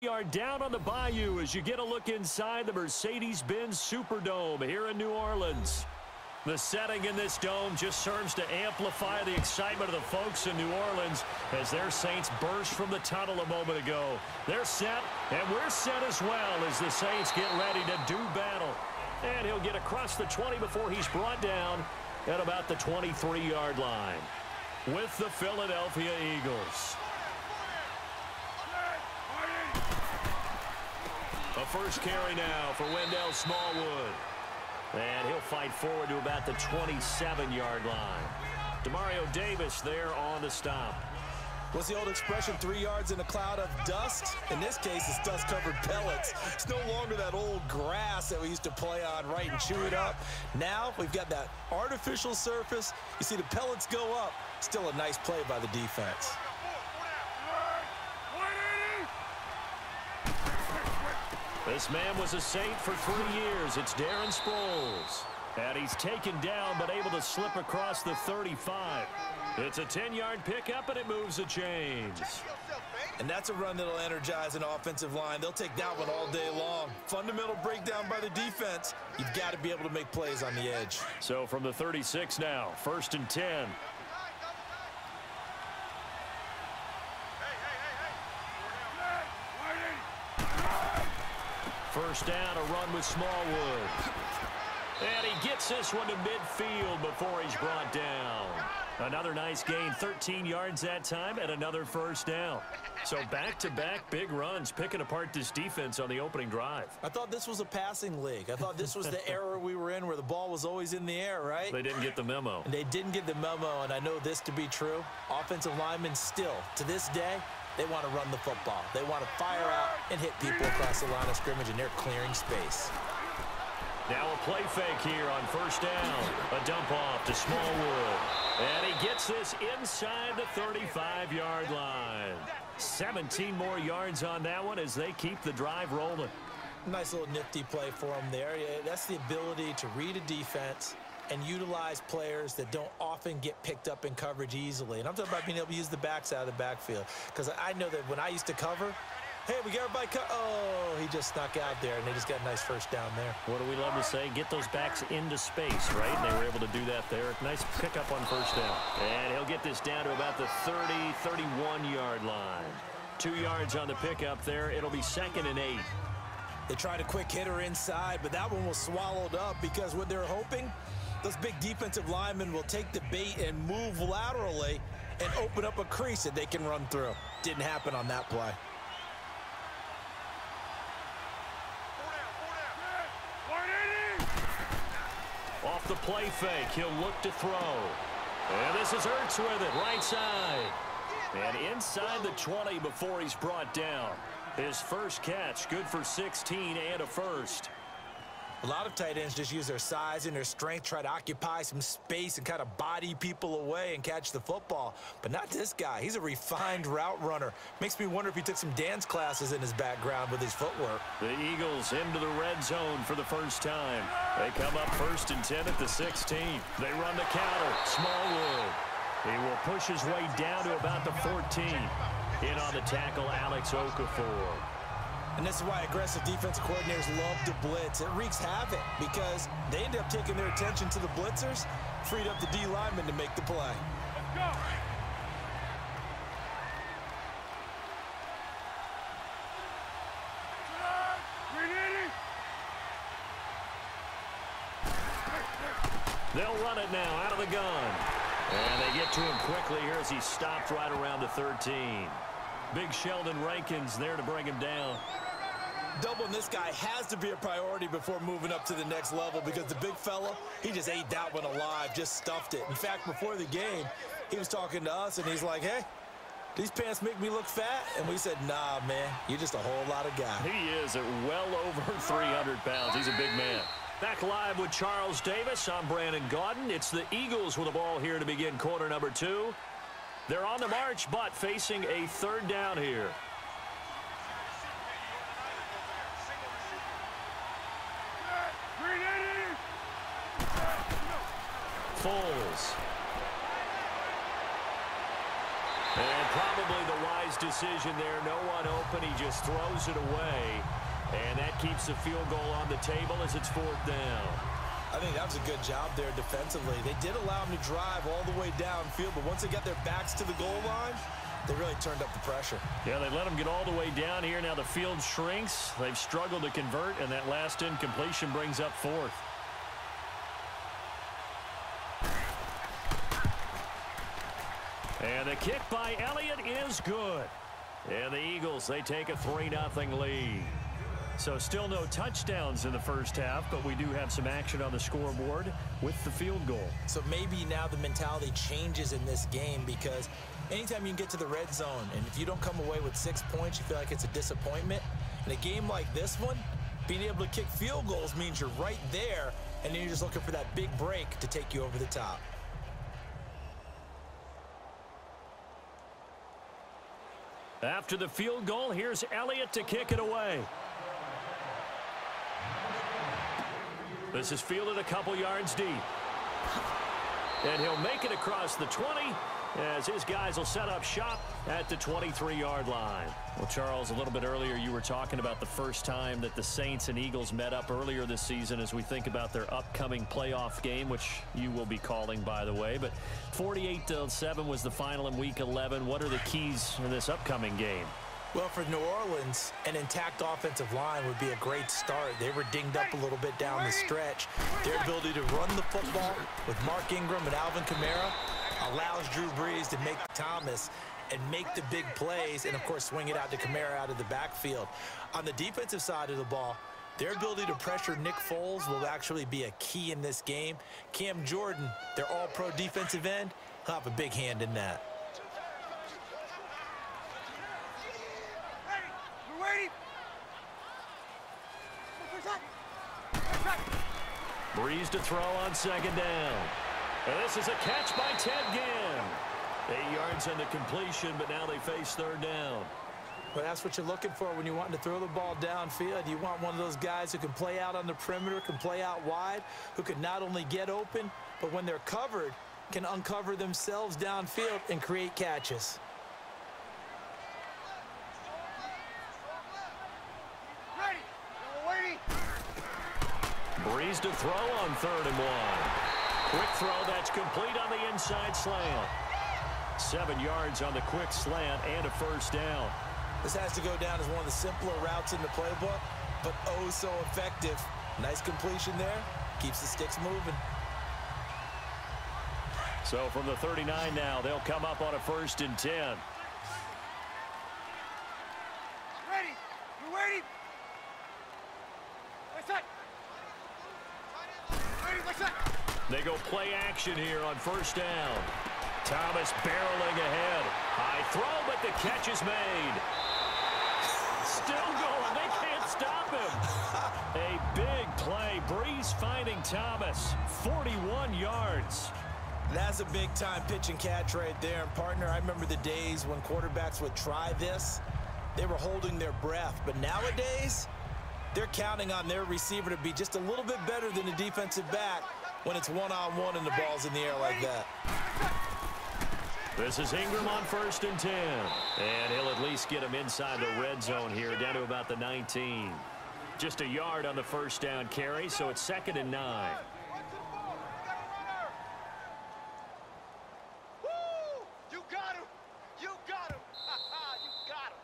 We are down on the bayou as you get a look inside the Mercedes-Benz Superdome here in New Orleans. The setting in this dome just serves to amplify the excitement of the folks in New Orleans as their Saints burst from the tunnel a moment ago. They're set, and we're set as well as the Saints get ready to do battle. And he'll get across the 20 before he's brought down at about the 23-yard line with the Philadelphia Eagles. A first carry now for Wendell Smallwood. And he'll fight forward to about the 27-yard line. Demario Davis there on the stop. What's the old expression, 3 yards in a cloud of dust? In this case, it's dust-covered pellets. It's no longer that old grass that we used to play on, right, and chew it up. Now we've got that artificial surface. You see the pellets go up. Still a nice play by the defense. This man was a Saint for 3 years. It's Darren Sproles. And he's taken down but able to slip across the 35. It's a 10-yard pickup, and it moves the chains. And that's a run that'll energize an offensive line. They'll take that one all day long. Fundamental breakdown by the defense. You've got to be able to make plays on the edge. So from the 36 now, 1st and 10. First down, a run with Smallwood. And he gets this one to midfield before he's brought down. Another nice gain, 13 yards that time, and another first down. So back-to-back big runs, picking apart this defense on the opening drive. I thought this was a passing league. I thought this was the era we were in where the ball was always in the air, right? They didn't get the memo. And they didn't get the memo, and I know this to be true. Offensive linemen still, to this day, they want to run the football. They want to fire out and hit people across the line of scrimmage, and they're clearing space. Now a play fake here on first down. A dump off to Smallwood. And he gets this inside the 35-yard line. 17 more yards on that one as they keep the drive rolling. Nice little nifty play for him there. That's the ability to read a defense and utilize players that don't often get picked up in coverage easily. And I'm talking about being able to use the backs out of the backfield. Because I know that when I used to cover, hey, we got everybody oh, he just snuck out there, and they just got a nice first down there. What do we love to say? Get those backs into space, right? And they were able to do that there. Nice pickup on first down. And he'll get this down to about the 30, 31-yard line. 2 yards on the pickup there. It'll be 2nd and 8. They tried a quick hitter inside, but that one was swallowed up because what they're hoping, those big defensive linemen will take the bait and move laterally and open up a crease that they can run through. Didn't happen on that play. Off the play fake, he'll look to throw. And this is Ertz with it, right side. And inside the 20 before he's brought down. His first catch, good for 16 and a first. A lot of tight ends just use their size and their strength, try to occupy some space and kind of body people away and catch the football. But not this guy. He's a refined route runner. Makes me wonder if he took some dance classes in his background with his footwork. The Eagles into the red zone for the first time. They come up 1st and 10 at the 16. They run the counter. Smallwood. He will push his way down to about the 14. In on the tackle, Alex Okafor. And this is why aggressive defensive coordinators love to blitz. It wreaks havoc because they end up taking their attention to the blitzers, freed up the D lineman to make the play. Let's go. They'll run it now out of the gun. And they get to him quickly here as he stopped right around the 13. Big Sheldon Rankins there to bring him down. Doubling this guy has to be a priority before moving up to the next level because the big fella, he just ate that one alive, just stuffed it. In fact, before the game, he was talking to us, and he's like, hey, these pants make me look fat? And we said, nah, man, you're just a whole lot of guy. He is at well over 300 pounds. He's a big man. Back live with Charles Davis. I'm Brandon Gaudin. It's the Eagles with the ball here to begin quarter number 2. They're on the march, but facing a 3rd down here. Foles. And Probably the wise decision there. No one open. He just throws it away. And that keeps the field goal on the table as it's 4th down. I think that was a good job there defensively. They did allow him to drive all the way downfield, but once they got their backs to the goal line, they really turned up the pressure. Yeah, they let him get all the way down here. Now the field shrinks. They've struggled to convert, and that last incompletion brings up 4th. And the kick by Elliott is good. And the Eagles, they take a 3-0 lead. So still no touchdowns in the first half, but we do have some action on the scoreboard with the field goal. So maybe now the mentality changes in this game, because anytime you can get to the red zone, and if you don't come away with 6 points, you feel like it's a disappointment. In a game like this one, being able to kick field goals means you're right there, and then you're just looking for that big break to take you over the top. After the field goal, here's Elliott to kick it away. This is fielded a couple yards deep. And he'll make it across the 20 as his guys will set up shop at the 23-yard line. Well, Charles, a little bit earlier you were talking about the first time that the Saints and Eagles met up earlier this season as we think about their upcoming playoff game, which you will be calling, by the way. But 48-7 was the final in Week 11. What are the keys in this upcoming game? Well, for New Orleans, an intact offensive line would be a great start. They were dinged up a little bit down the stretch. Their ability to run the football with Mark Ingram and Alvin Kamara allows Drew Brees to make Thomas and make the big plays and, of course, swing it out to Kamara out of the backfield. On the defensive side of the ball, their ability to pressure Nick Foles will actually be a key in this game. Cam Jordan, their all-pro defensive end, he'll have a big hand in that. Brees to throw on 2nd down. And this is a catch by Ted Ginn. 8 yards on the completion, but now they face 3rd down. Well, that's what you're looking for when you want to throw the ball downfield. You want one of those guys who can play out on the perimeter, can play out wide, who can not only get open, but when they're covered, can uncover themselves downfield and create catches. Brees to throw on 3rd and 1. Quick throw that's complete on the inside slant. 7 yards on the quick slant and a 1st down. This has to go down as one of the simpler routes in the playbook, but oh so effective. Nice completion there. Keeps the sticks moving. So from the 39 now, they'll come up on a 1st and 10. Ready. We're waiting. They go play action here on 1st down. Thomas barreling ahead. High throw, but the catch is made. Still going. They can't stop him. A big play. Brees finding Thomas. 41 yards. That's a big-time pitch and catch right there. And, partner, I remember the days when quarterbacks would try this. They were holding their breath. But nowadays, they're counting on their receiver to be just a little bit better than the defensive back when it's one-on-one and the ball's in the air like that. This is Ingram on 1st and 10. And he'll at least get him inside the red zone here, down to about the 19. Just a yard on the 1st down carry, so it's 2nd and 9. You got him. You got him. You got him.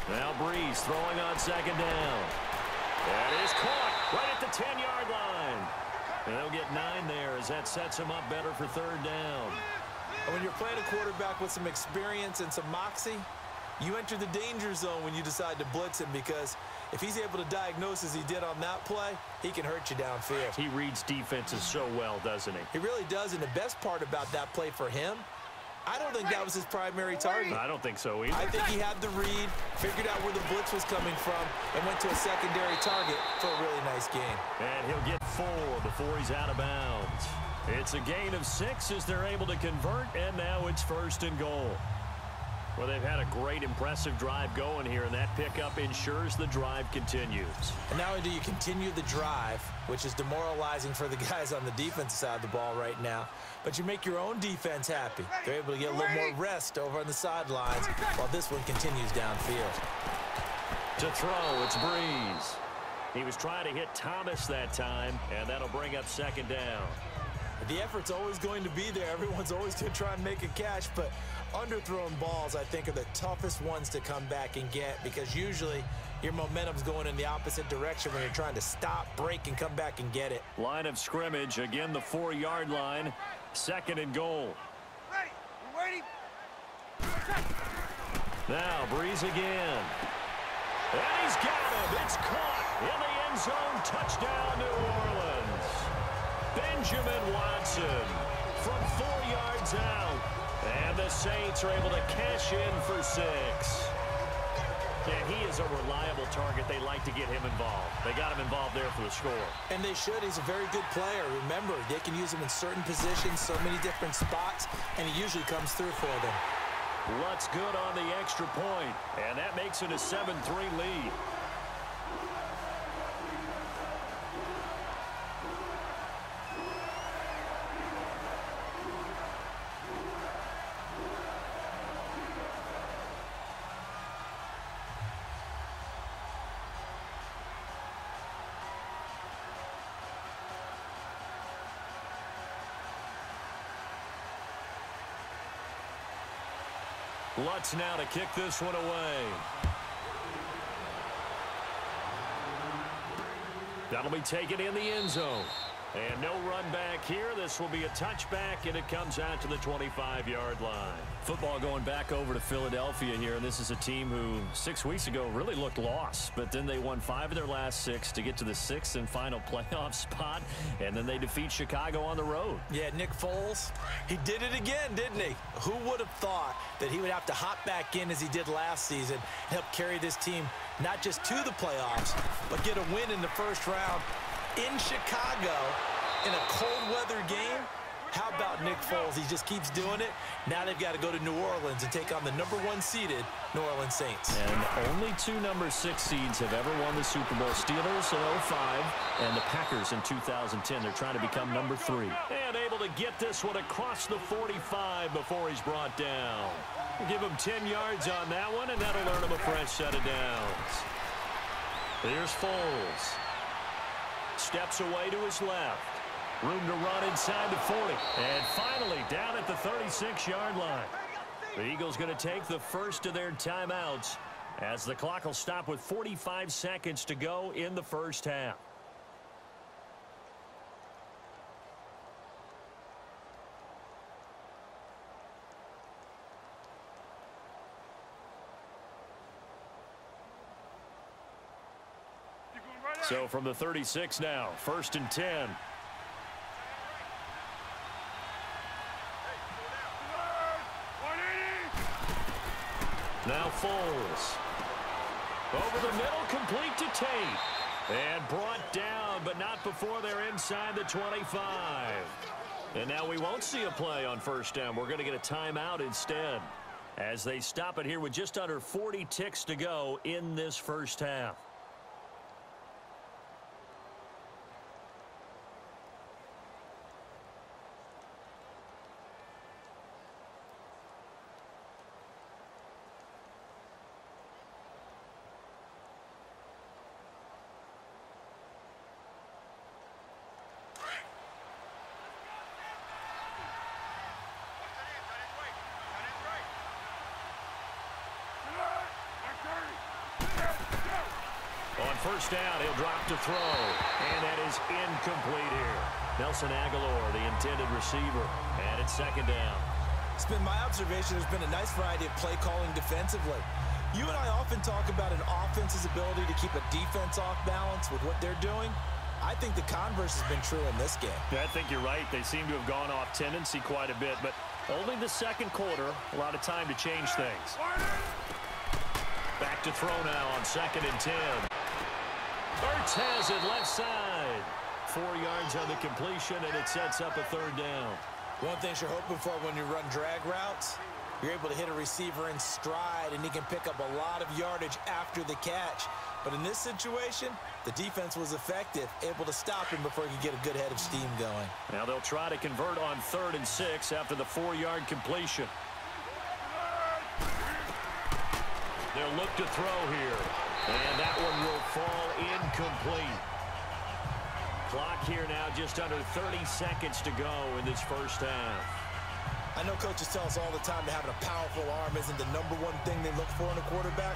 Now Brees throwing on 2nd down. That is caught right at the 10-yard line. And they'll get 9 there as that sets him up better for 3rd down. And when you're playing a quarterback with some experience and some moxie, you enter the danger zone when you decide to blitz him, because if he's able to diagnose as he did on that play, he can hurt you downfield. He reads defenses so well, doesn't he? He really does, and the best part about that play for him, I don't think that was his primary target. I don't think so either. I think he had the read, figured out where the blitz was coming from, and went to a secondary target for a really nice gain. And he'll get 4 before he's out of bounds. It's a gain of 6 as they're able to convert, and now it's 1st and goal. Well, they've had a great, impressive drive going here, and that pickup ensures the drive continues. And not only do you continue the drive, which is demoralizing for the guys on the defensive side of the ball right now, but you make your own defense happy. They're able to get a little more rest over on the sidelines while this one continues downfield. To throw, it's Breeze. He was trying to hit Thomas that time, and that'll bring up 2nd down. The effort's always going to be there. Everyone's always going to try and make a catch, but underthrown balls, I think, are the toughest ones to come back and get because usually your momentum's going in the opposite direction when you're trying to stop, break, and come back and get it. Line of scrimmage, again the 4-yard line, 2nd and goal. Ready. You waiting? Now Breeze again. And he's got him. It's caught in the end zone. Touchdown, New Orleans. Benjamin Watson from 4 yards out. And the Saints are able to cash in for 6. And he is a reliable target. They like to get him involved. They got him involved there for the score. And they should. He's a very good player. Remember, they can use him in certain positions, so many different spots, and he usually comes through for them. Lutt's good on the extra point, and that makes it a 7-3 lead. Lutz now to kick this one away. That'll be taken in the end zone. And no run back here. This will be a touchback, and it comes out to the 25-yard line. Football going back over to Philadelphia here, and this is a team who 6 weeks ago really looked lost, but then they won 5 of their last 6 to get to the 6th and final playoff spot, and then they defeat Chicago on the road. Yeah, Nick Foles, he did it again, didn't he? Who would have thought that he would have to hop back in as he did last season and help carry this team not just to the playoffs, but get a win in the first round in Chicago in a cold weather game? How about Nick Foles? He just keeps doing it. Now they've got to go to New Orleans and take on the #1 seeded New Orleans Saints. And only 2 number 6 seeds have ever won the Super Bowl. Steelers in 05 and the Packers in 2010. They're trying to become #3. And able to get this one across the 45 before he's brought down. Give him 10 yards on that one, and that'll earn him a fresh set of downs. Here's Foles. Steps away to his left. Room to run inside the 40. And finally down at the 36-yard line. The Eagles going to take the first of their timeouts as the clock will stop with 45 seconds to go in the first half. So from the 36 now, 1st and 10. Now Foles. Over the middle, complete to Tate. And brought down, but not before they're inside the 25. And now we won't see a play on 1st down. We're going to get a timeout instead as they stop it here with just under 40 ticks to go in this first half. On 1st down, he'll drop to throw. And that is incomplete here. Nelson Aguilar, the intended receiver. And it's 2nd down. It's been my observation there's been a nice variety of play calling defensively. You and I often talk about an offense's ability to keep a defense off balance with what they're doing. I think the converse has been true in this game. Yeah, I think you're right. They seem to have gone off tendency quite a bit. But Only the second quarter. A lot of time to change things. Back to throw now on 2nd and 10. Ertz has it left side. 4 yards on the completion, and it sets up a 3rd down. One thing you're hoping for when you run drag routes, you're able to hit a receiver in stride, and he can pick up a lot of yardage after the catch. But in this situation, the defense was effective, able to stop him before he could get a good head of steam going. Now they'll try to convert on 3rd and 6 after the 4-yard completion. They'll look to throw here, and that one will fall incomplete. Clock here now just under 30 seconds to go in this first half. I know coaches tell us all the time that having a powerful arm isn't the #1 thing they look for in a quarterback.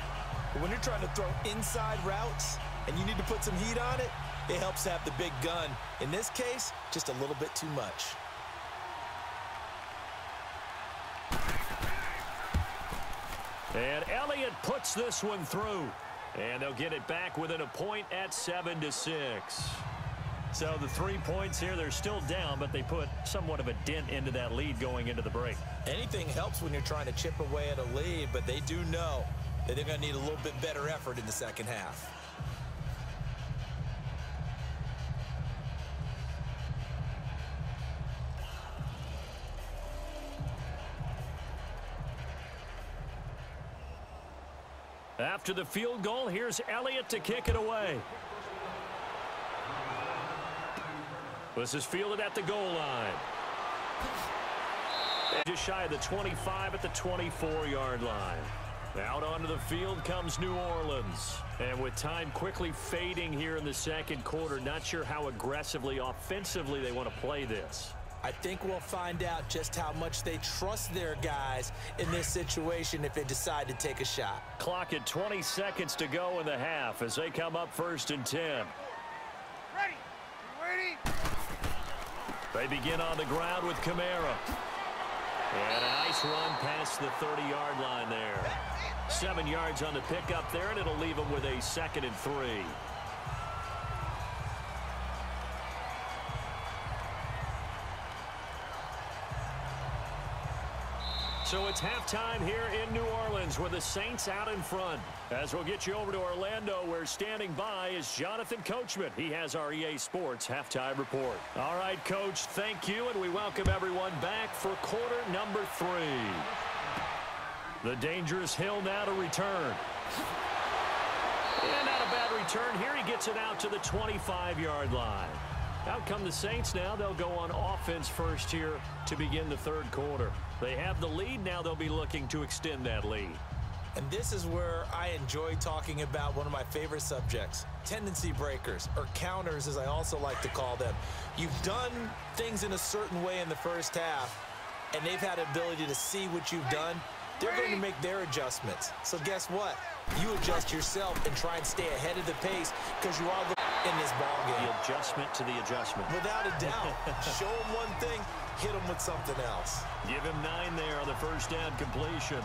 But when you're trying to throw inside routes and you need to put some heat on it, it helps to have the big gun. In this case, just a little bit too much. And Elliott puts this one through. And they'll get it back within a point at 7-6. So the 3 points here, they're still down, but they put somewhat of a dent into that lead going into the break. Anything helps when you're trying to chip away at a lead, but they do know that they're going to need a little bit better effort in the second half. After the field goal, here's Elliott to kick it away. This is fielded at the goal line. Just shy of the 25 at the 24-yard line. Out onto the field comes New Orleans. And with time quickly fading here in the second quarter, not sure how aggressively, offensively they want to play this. I think we'll find out just how much they trust their guys in this situation if they decide to take a shot. Clock at 20 seconds to go in the half as they come up 1st and 10. Ready. Ready. They begin on the ground with Kamara. And a nice run past the 30-yard line there. 7 yards on the pickup there, and it'll leave them with a 2nd and 3. So it's halftime here in New Orleans with the Saints out in front. As we'll get you over to Orlando, where standing by is Jonathan Coachman. He has our EA Sports halftime report. All right, Coach, thank you, and we welcome everyone back for quarter number 3. The dangerous Hill now to return. And not a bad return here. He gets it out to the 25-yard line. Out come the Saints now. They'll go on offense first here to begin the 3rd quarter. They have the lead. Now they'll be looking to extend that lead. And this is where I enjoy talking about one of my favorite subjects, tendency breakers, or counters as I also like to call them. You've done things in a certain way in the first half, and they've had the ability to see what you've done. They're going to make their adjustments. So guess what? You adjust yourself and try and stay ahead of the pace because you are in this ball game. The adjustment to the adjustment. Without a doubt. Show them one thing, hit them with something else. Give him 9 there on the first down completion.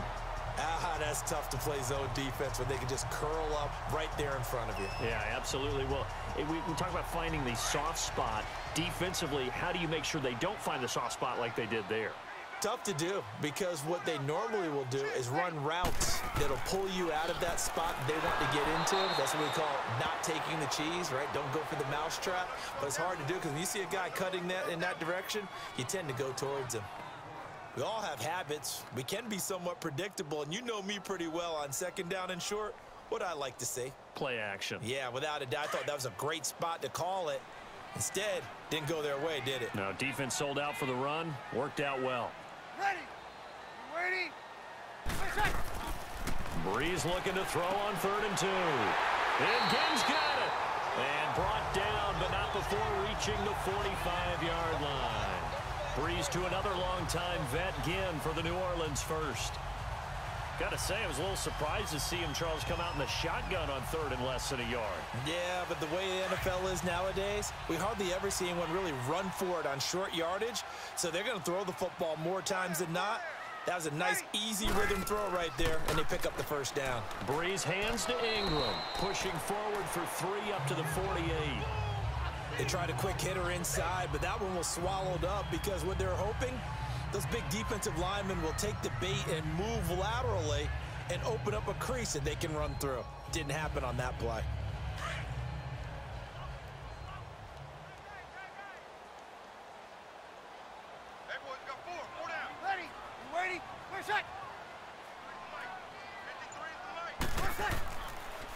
That's tough to play zone defense when they can just curl up right there in front of you. Yeah, absolutely. Well, we talk about finding the soft spot. Defensively, how do you make sure they don't find the soft spot like they did there? Tough to do because what they normally will do is run routes that'll pull you out of that spot they want to get into. That's what we call not taking the cheese, right? Don't go for the mousetrap. But it's hard to do because when you see a guy cutting that in that direction, you tend to go towards him. We all have habits. We can be somewhat predictable, and you know me pretty well on 2nd down and short. What I like to see. Play action. Yeah, without a doubt. I thought that was a great spot to call it. Instead, didn't go their way, did it? No, defense sold out for the run. Worked out well. Ready. Ready. Breeze looking to throw on 3rd and 2. And Gibbs got it. And brought down, but not before reaching the 45-yard line. Breeze to another long-time vet, Ginn, for the New Orleans first. Got to say, I was a little surprised to see him, Charles, come out in the shotgun on 3rd and less than a yard. Yeah, but the way the NFL is nowadays, we hardly ever see anyone really run for it on short yardage. So they're going to throw the football more times than not. That was a nice, easy rhythm throw right there, and they pick up the first down. Breeze hands to Ingram, pushing forward for 3 up to the 48. They tried a quick hitter inside, but that one was swallowed up because what they're hoping Those big defensive linemen will take the bait and move laterally and open up a crease that they can run through. Didn't happen on that play. Hey, boys, got four down. Ready? You waiting? Where's that? 53 is the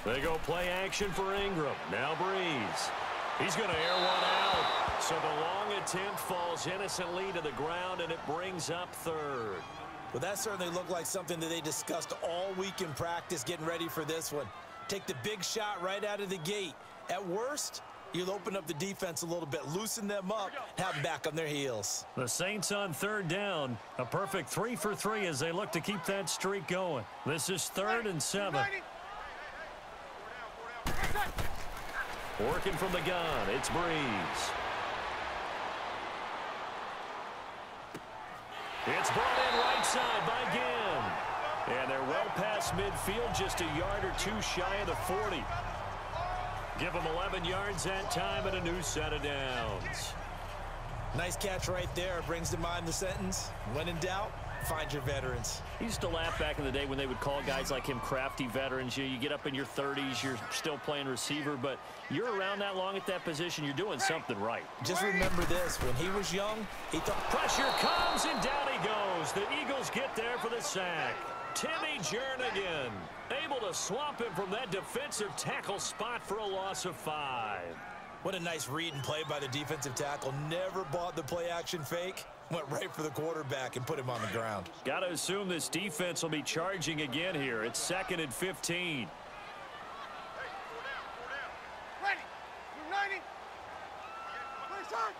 light. They go play action for Ingram. Now Breeze. He's going to air one out. So the long attempt falls innocently to the ground, and it brings up third. Well, that certainly looked like something that they discussed all week in practice getting ready for this one. Take the big shot right out of the gate. At worst, you'll open up the defense a little bit, loosen them up, have them back on their heels. The Saints on third down. A perfect 3 for 3 as they look to keep that streak going. This is 3rd and 7. Working from the gun, it's Breeze. It's brought in right side by Ginn. And they're well past midfield, just a yard or two shy of the 40. Give them 11 yards that time and a new set of downs. Nice catch right there. Brings to mind the sentence, when in doubt, find your veterans. I used to laugh back in the day when they would call guys like him crafty veterans. You get up in your 30s, you're still playing receiver, but you're around that long at that position, you're doing something right. Just remember this, when he was young, he thought... Pressure comes, and down he goes. The Eagles get there for the sack. Timmy Jernigan able to swamp him from that defensive tackle spot for a loss of 5. What a nice read and play by the defensive tackle. Never bought the play-action fake. Went right for the quarterback and put him on the ground. Got to assume this defense will be charging again here. It's 2nd and 15. Ready? You ready? Where's that?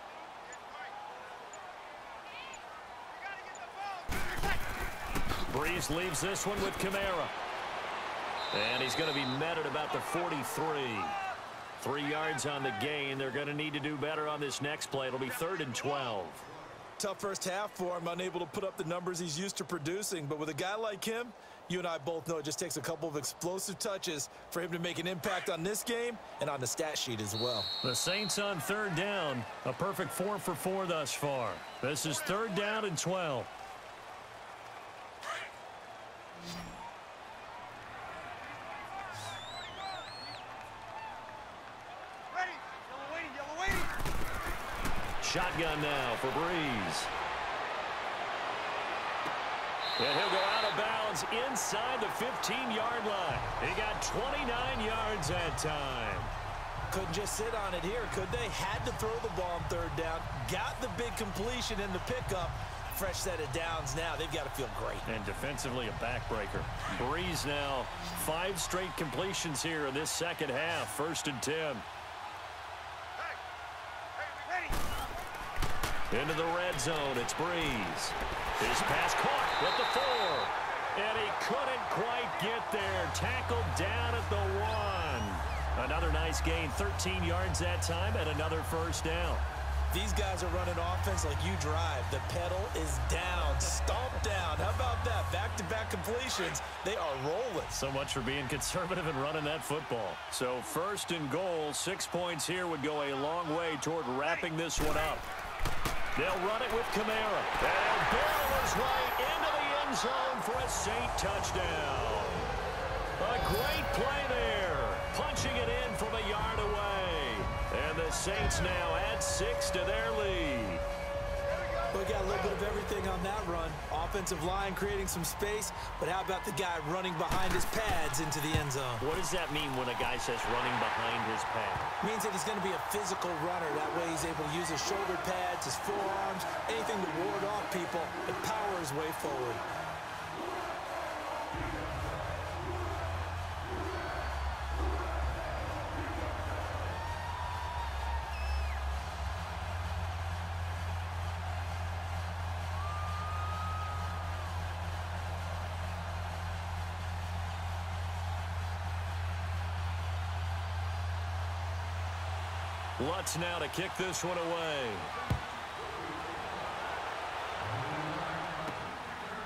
Breeze leaves this one with Kamara. And he's going to be met at about the 43. 3 yards on the gain. They're going to need to do better on this next play. It'll be 3rd and 12. Tough first half for him, unable to put up the numbers he's used to producing. But with a guy like him, you and I both know it just takes a couple of explosive touches for him to make an impact on this game and on the stat sheet as well. The Saints on 3rd down. A perfect 4 for 4 thus far. This is 3rd down and 12. Shotgun now for Breeze. And he'll go out of bounds inside the 15-yard line. He got 29 yards that time. Couldn't just sit on it here, could they? Had to throw the ball on 3rd down. Got the big completion in the pickup. Fresh set of downs now. They've got to feel great. And defensively a backbreaker. Breeze now 5 straight completions here in this second half. 1st and 10. Into the red zone, it's Breeze. His pass caught at the 4. And he couldn't quite get there. Tackled down at the 1. Another nice gain, 13 yards that time, and another 1st down. These guys are running offense like you drive. The pedal is down, stomp down. How about that? Back-to-back completions. They are rolling. So much for being conservative and running that football. So 1st and goal, 6 points here would go a long way toward wrapping this one up. They'll run it with Kamara. And barrel is right into the end zone for a Saint touchdown. A great play there. Punching it in from a yard away. And the Saints now add 6 to their lead. We got a little bit of everything on that run. Offensive line creating some space, but how about the guy running behind his pads into the end zone? What does that mean when a guy says running behind his pad? Means that he's going to be a physical runner. That way he's able to use his shoulder pads, his forearms, anything to ward off people and power his way forward. Lutz now to kick this one away.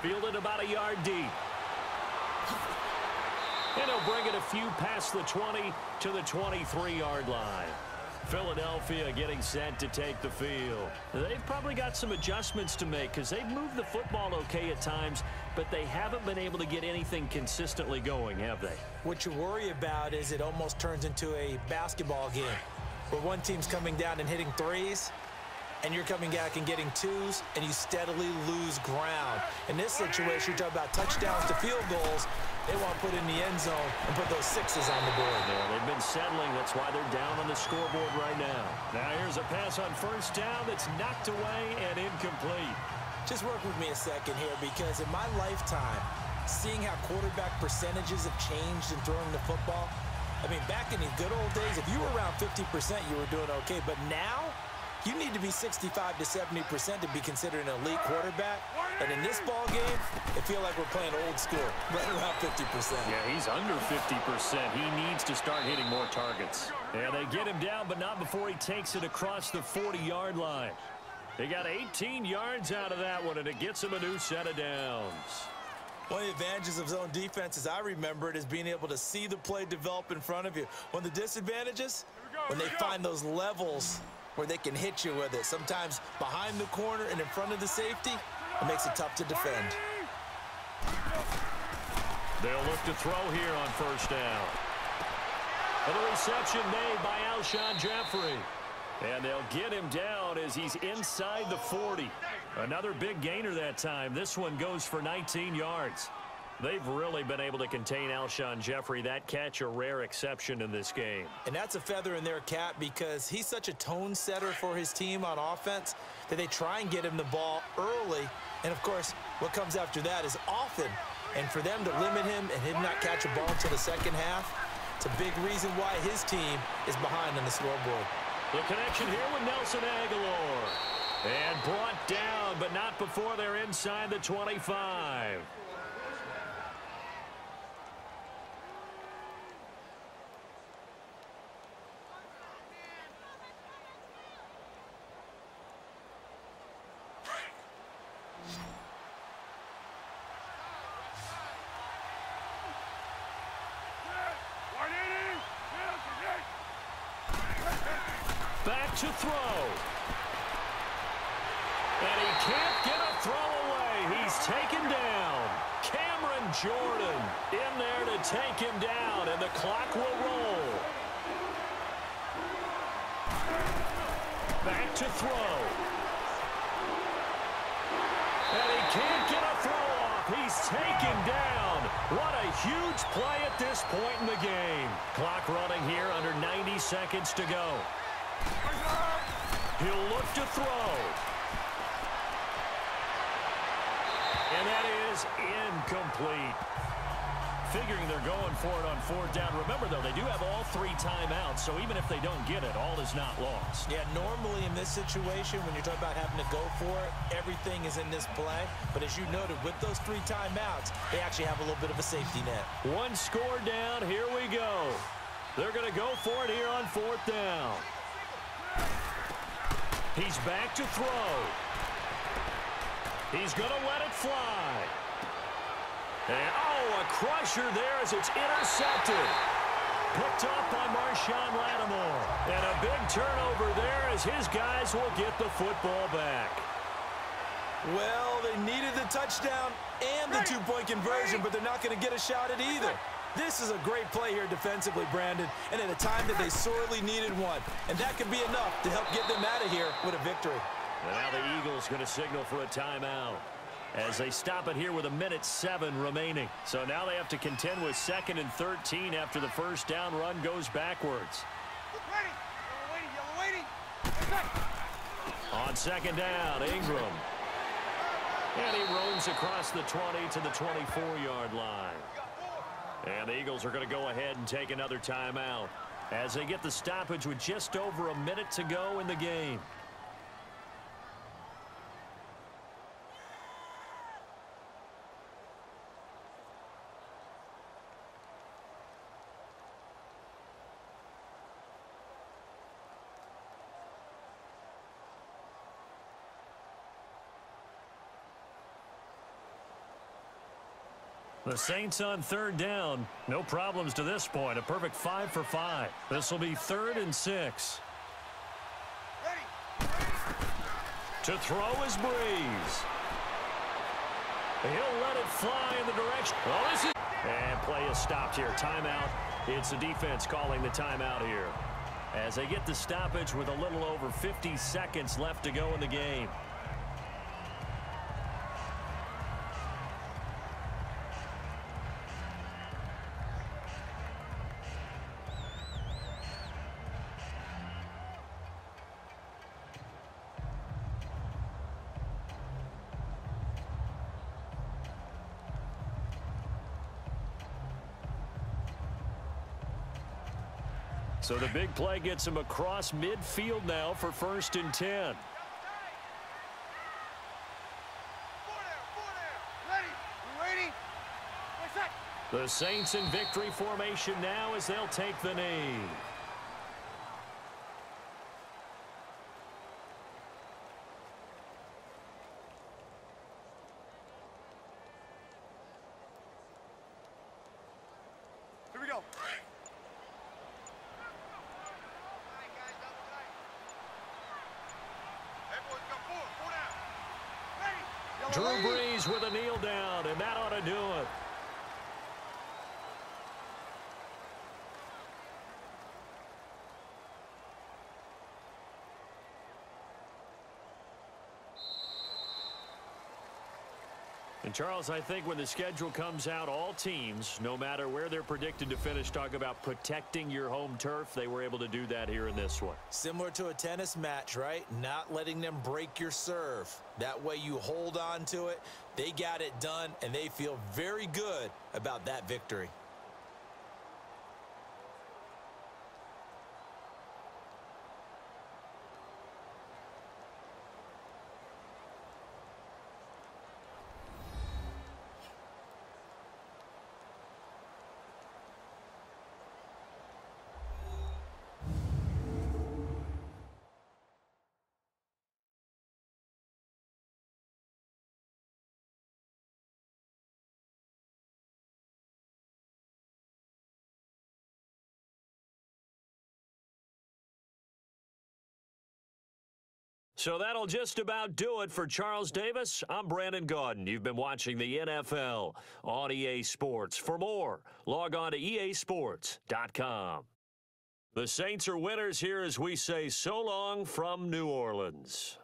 Fielded about a yard deep. And he'll bring it a few past the 20 to the 23-yard line. Philadelphia getting set to take the field. They've probably got some adjustments to make because they've moved the football okay at times, but they haven't been able to get anything consistently going, have they? What you worry about is it almost turns into a basketball game where one team's coming down and hitting threes, and you're coming back and getting twos, and you steadily lose ground. In this situation, you're talking about touchdowns to field goals. They want to put in the end zone and put those sixes on the board. Yeah, they've been settling. That's why they're down on the scoreboard right now. Now here's a pass on first down that's knocked away and incomplete. Just work with me a second here, because in my lifetime, seeing how quarterback percentages have changed in throwing the football, I mean, back in the good old days, if you were around 50%, you were doing okay. But now, you need to be 65 to 70% to be considered an elite quarterback. And in this ball game, it feels like we're playing old school, right around 50%. Yeah, he's under 50%. He needs to start hitting more targets. Yeah, they get him down, but not before he takes it across the 40-yard line. They got 18 yards out of that one, and it gets him a new set of downs. One of the advantages of zone defense, as I remember it, is being able to see the play develop in front of you. One of the disadvantages, when they find those levels where they can hit you with it, sometimes behind the corner and in front of the safety, it makes it tough to defend. They'll look to throw here on first down. And the reception made by Alshon Jeffrey. And they'll get him down as he's inside the 40. Another big gainer that time. This one goes for 19 yards. They've really been able to contain Alshon Jeffrey. That catch a rare exception in this game. And that's a feather in their cap because he's such a tone setter for his team on offense that they try and get him the ball early. And, of course, what comes after that is often. And for them to limit him and him not catch a ball until the second half, it's a big reason why his team is behind on the scoreboard. The connection here with Nelson Aguilar. And brought down, but not before they're inside the 25. Back to throw. And he can't get a throw away. He's taken down. Cameron Jordan in there to take him down, and the clock will roll. Back to throw. And he can't get a throw off. He's taken down. What a huge play at this point in the game. Clock running here, under 90 seconds to go. He'll look to throw. And that is incomplete. Figuring they're going for it on fourth down. Remember, though, they do have all 3 timeouts, so even if they don't get it, all is not lost. Yeah, normally in this situation, when you're talking about having to go for it, everything is in this play. But as you noted, with those 3 timeouts, they actually have a little bit of a safety net. 1 score down. Here we go. They're going to go for it here on fourth down. He's back to throw. He's going to let it fly. And, oh, a crusher there as it's intercepted. Picked off by Marshawn Lattimore. And a big turnover there as his guys will get the football back. Well, they needed the touchdown and the 2-point conversion, but they're not going to get a shot at either. This is a great play here defensively, Brandon, and at a time that they sorely needed one. And that could be enough to help get them out of here with a victory. And now the Eagles going to signal for a timeout as they stop it here with 1:07 remaining. So now they have to contend with 2nd and 13 after the first down run goes backwards. Yellow waiting. On second down, Ingram. And he roams across the 20 to the 24-yard line. And the Eagles are going to go ahead and take another timeout as they get the stoppage with just over 1 minute to go in the game. The Saints on third down. No problems to this point. A perfect 5 for 5. This will be 3rd and 6. To throw is Breeze. He'll let it fly in the direction. Oh, this is... And play is stopped here. Timeout. It's the defense calling the timeout here, as they get the stoppage with a little over 50 seconds left to go in the game. So the big play gets him across midfield now for 1st and 10. Ready? You waiting? What's that? The Saints in victory formation now as they'll take the knee. Here we go. Drew Brees with a kneel down, and that ought to do it. And Charles, I think when the schedule comes out, all teams, no matter where they're predicted to finish, talk about protecting your home turf. They were able to do that here in this one. Similar to a tennis match, right? Not letting them break your serve. That way you hold on to it. They got it done, and they feel very good about that victory. So that'll just about do it for Charles Davis. I'm Brandon Gaudin. You've been watching the NFL on EA Sports. For more, log on to easports.com. The Saints are winners here as we say so long from New Orleans.